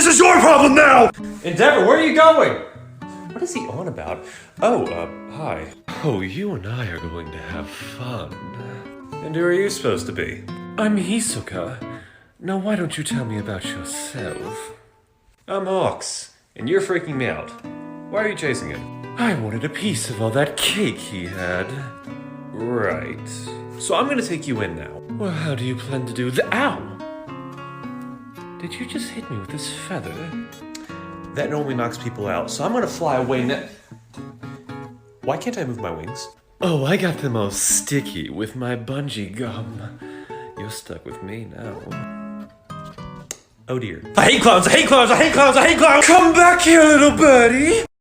This is your problem now! Endeavor, where are you going? What is he on about? Oh, hi. Oh, you and I are going to have fun. And who are you supposed to be? I'm Hisoka. Now why don't you tell me about yourself? I'm Hawks, and you're freaking me out. Why are you chasing him? I wanted a piece of all that cake he had. Right. So I'm gonna take you in now. Well, how do you plan to do that? Ow! Did you just hit me with this feather? That normally knocks people out, so I'm gonna fly away now. Why can't I move my wings? Oh, I got them all sticky with my bungee gum. You're stuck with me now. Oh dear. I hate clowns, I hate clowns, I hate clowns, I hate clowns! Come back here, little birdie!